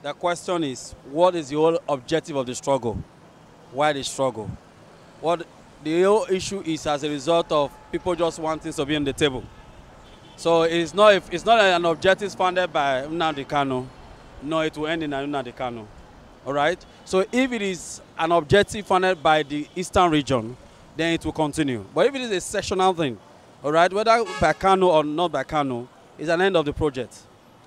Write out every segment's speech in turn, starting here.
The question is, what is the whole objective of the struggle? Why the struggle? What the whole issue is as a result of people just wanting to be on the table. So it's not an objective funded by Nnamdi Kanu. No, it will end in Nnamdi Kanu. All right. So if it is an objective funded by the eastern region, then it will continue. But if it is a sectional thing, all right, whether by Kanu or not by Kanu, it's an end of the project.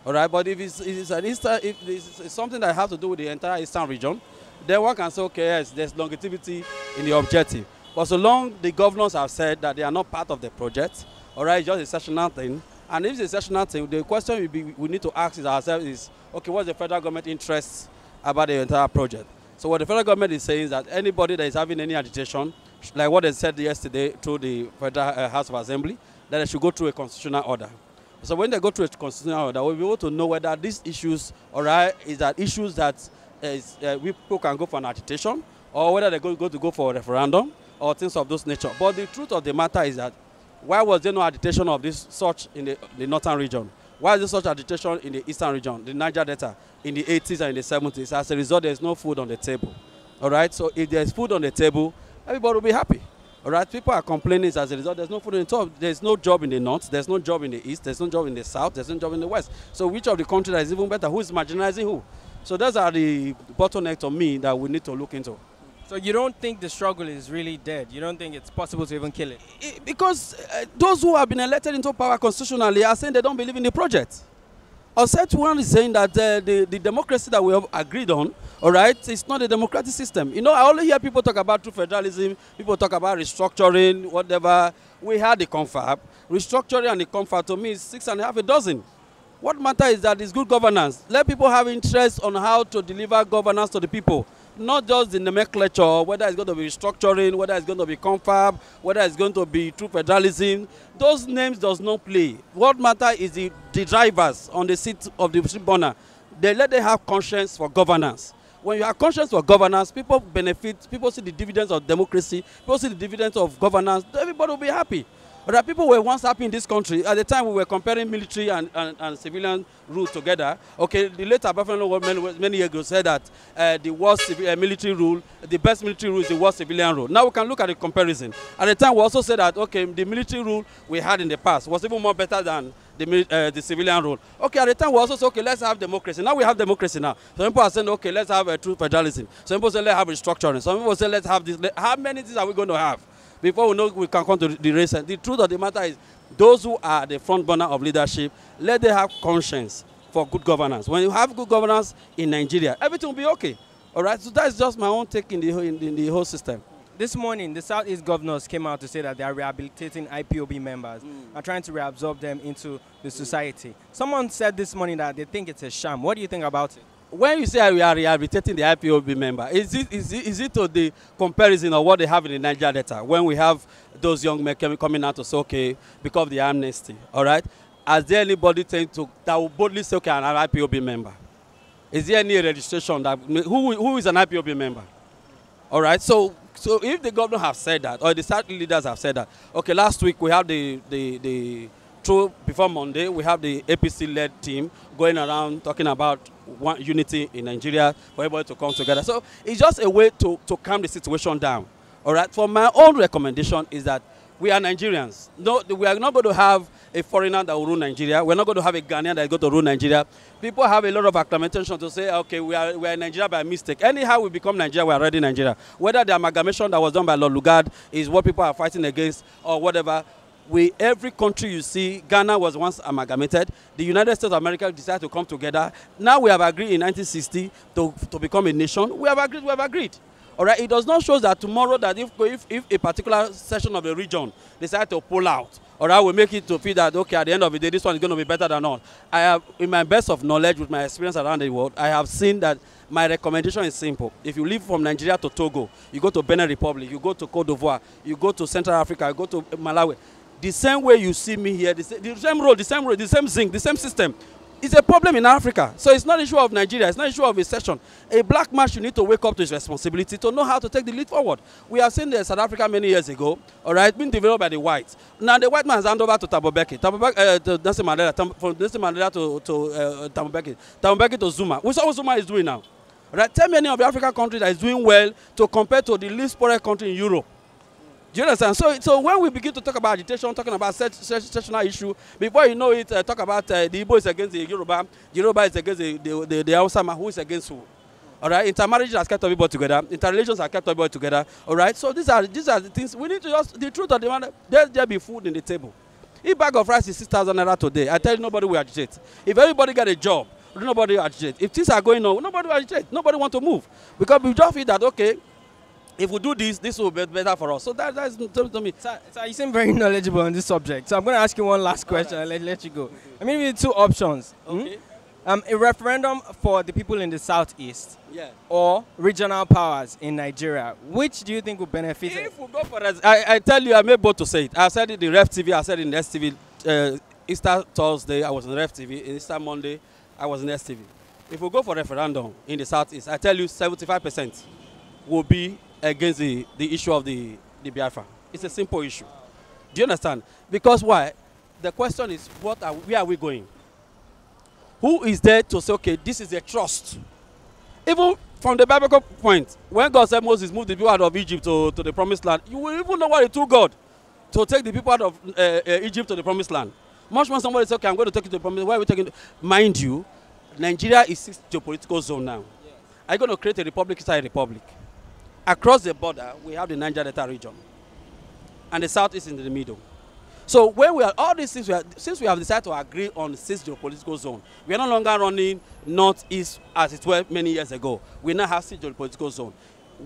All right. But if it's something that has to do with the entire eastern region, then one can say, okay, yes, there's longevity in the objective. But so long the governors have said that they are not part of the project, all right, it's just a sectional thing. And if it's a sectional thing, the question we need to ask ourselves is, okay, what's the federal government interest about the entire project? So what the federal government is saying is that anybody that is having any agitation, like what they said yesterday through the Federal House of Assembly, that they should go through a constitutional order. So when they go through a constitutional order, we'll be able to know whether these issues, all right, is that issues that people can go for an agitation, or whether they're going to go for a referendum, or things of those nature. But the truth of the matter is that why was there no agitation of this such in the northern region? Why is there such agitation in the eastern region, the Niger Delta, in the 80s and in the 70s? As a result, there's no food on the table. All right? So if there's food on the table, everybody will be happy. All right? People are complaining as a result, there's no food on the table. There's no job in the north, there's no job in the east, there's no job in the south, there's no job in the west. So which of the countries that is even better? Who is marginalizing who? So those are the bottlenecks to me that we need to look into. So you don't think the struggle is really dead? You don't think it's possible to even kill it? Because those who have been elected into power constitutionally are saying they don't believe in the project. Offset one is saying that the democracy that we have agreed on, all right, it's not a democratic system. You know, I only hear people talk about true federalism, people talk about restructuring, whatever. We had the confab. Restructuring and the confab to me is 6.5 dozen. What matters is that it's good governance. Let people have interest on how to deliver governance to the people. Not just the nomenclature, whether it's going to be restructuring, whether it's going to be confab, whether it's going to be true federalism. Those names does not play. What matters is the drivers on the seat of the ship owner. They let them have conscience for governance. When you have conscience for governance, people benefit, people see the dividends of democracy, people see the dividends of governance, everybody will be happy. But people were once happy in this country. At the time we were comparing military and civilian rule together. Okay, the late Biafra many years ago said that the worst military rule, the best military rule is the worst civilian rule. Now we can look at the comparison. At the time we also said that, okay, the military rule we had in the past was even more better than the civilian rule. Okay, at the time we also said, okay, let's have democracy. Now we have democracy now. Some people are saying, okay, let's have a true federalism. Some people say, let's have restructuring. Some people say, let's have this. How many things are we going to have before we know we can come to the race? The truth of the matter is, those who are the front burner of leadership, let them have conscience for good governance. When you have good governance in Nigeria, everything will be okay. All right, so that's just my own take in the whole system. This morning, the Southeast governors came out to say that they are rehabilitating IPOB members and trying to reabsorb them into the society. Someone said this morning that they think it's a sham. What do you think about it? When you say we are rehabilitating the IPOB member, is it to the comparison of what they have in the Niger Delta when we have those young men coming out to say, okay, because of the amnesty, all right? Has there anybody that will boldly say, okay, I'm an IPOB member? Is there any registration that who is an IPOB member? All right, so if the governor have said that, or the South leaders have said that, okay, last week we have before Monday, we have the APC-led team going around talking about unity in Nigeria, for everybody to come together. So it's just a way to calm the situation down. All right, for my own recommendation is that we are Nigerians. No, we are not going to have a foreigner that will rule Nigeria. We're not going to have a Ghanaian that is going to rule Nigeria. People have a lot of acclamation to say, okay, we are in Nigeria by mistake. Anyhow we become Nigeria, we are already Nigeria. Whether the amalgamation that was done by Lord Lugard is what people are fighting against or whatever, every country you see, Ghana was once amalgamated. The United States of America decided to come together. Now we have agreed in 1960 to become a nation. We have agreed. All right, it does not show that tomorrow that if a particular section of the region decide to pull out, all right, we make it to feel that, okay, at the end of the day, this one is going to be better than all. I have, in my best of knowledge, with my experience around the world, I have seen that my recommendation is simple. If you leave from Nigeria to Togo, you go to Benin Republic, you go to Cote d'Ivoire, you go to Central Africa, you go to Malawi, the same way you see me here, the same road, the same zinc, the same system. It's a problem in Africa. So it's not an issue of Nigeria. It's not an issue of a session. A black man should need to wake up to his responsibility to know how to take the lead forward. We have seen the South Africa many years ago, all right, being developed by the whites. Now the white man has handed over to Thabo Mbeki, to Nelson Mandela, from Nelson Mandela to Thabo Mbeki, Thabo Mbeki to Zuma. We saw what Zuma is doing now. All right, tell me any of the African countries that is doing well to compare to the least poorest country in Europe. Do you understand? So when we begin to talk about agitation, talking about sectional issue, before you know it, talk about the Igbo is against the Yoruba, Yoruba is against the Hausa man, who is against who. All right, intermarriage has kept everybody together, interrelations have kept everybody together. All right, so these are the things we need to just, the truth of the matter, there be food in the table. If bag of rice is 6,000 naira today, I tell you nobody will agitate. If everybody get a job, nobody will agitate. If things are going on, nobody will agitate. Nobody want to move. Because we just feel that, okay, if we do this, this will be better for us. So that's to me. So you seem very knowledgeable on this subject. So I'm going to ask you one last question and let you go. I mean, with two options. Okay. A referendum for the people in the southeast, Yeah. or regional powers in Nigeria. Which do you think will benefit? If we go for that, I tell you, I'm able to say it. I said it in Ref TV, I said it in STV. Easter Thursday, I was in Ref TV. Easter Monday, I was in STV. If we go for referendum in the southeast, I tell you 75% will be against the issue of the Biafra. It's a simple issue. Do you understand? Because why? The question is, where are we going? Who is there to say, okay, this is a trust? Even from the biblical point, when God said Moses moved the people out of Egypt to the promised land, you will even know what it took God to take the people out of Egypt to the promised land. Much more somebody says, okay, I'm going to take you to the promised land. Why are we taking? Mind you, Nigeria is 6th geopolitical zone now. Yes. Are you going to create a republic inside a republic? Across the border, we have the Niger Delta region. And the south is in the middle. So when we are all these things, since we have decided to agree on the 6th geopolitical zone, we are no longer running northeast as it were many years ago. We now have 6th geopolitical zone.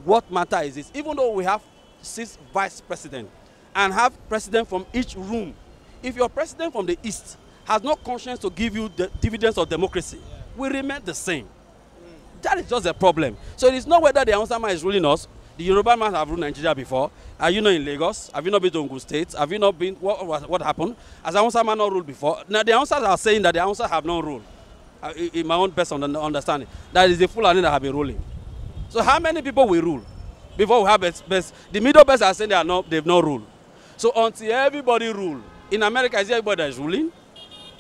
What matter is this? Even though we have 6 vice presidents and have president from each room, if your president from the east has no conscience to give you the dividends of democracy, we remain the same. That is just a problem. So it is not whether the Hausa man is ruling us. The Yoruba man have ruled Nigeria before. Are you not in Lagos? Have you not been to Ogun State? Have you not been? What happened? Has the Hausa man not ruled before? Now the Hausas are saying that the Hausa have not ruled. In my own personal understanding, that is the Fulani that have been ruling. So how many people will rule before we have best? The middle best are saying they've not ruled. So until everybody rule, in America, is it everybody that is ruling?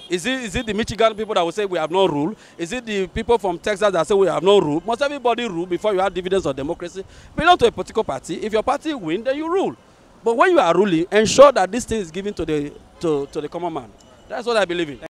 Is it the Michigan people that will say we have no rule? Is it the people from Texas that say we have no rule? Must everybody rule before you have dividends of democracy? Belong to a political party. If your party win, then you rule. But when you are ruling, ensure that this thing is given to the common man. That's what I believe in.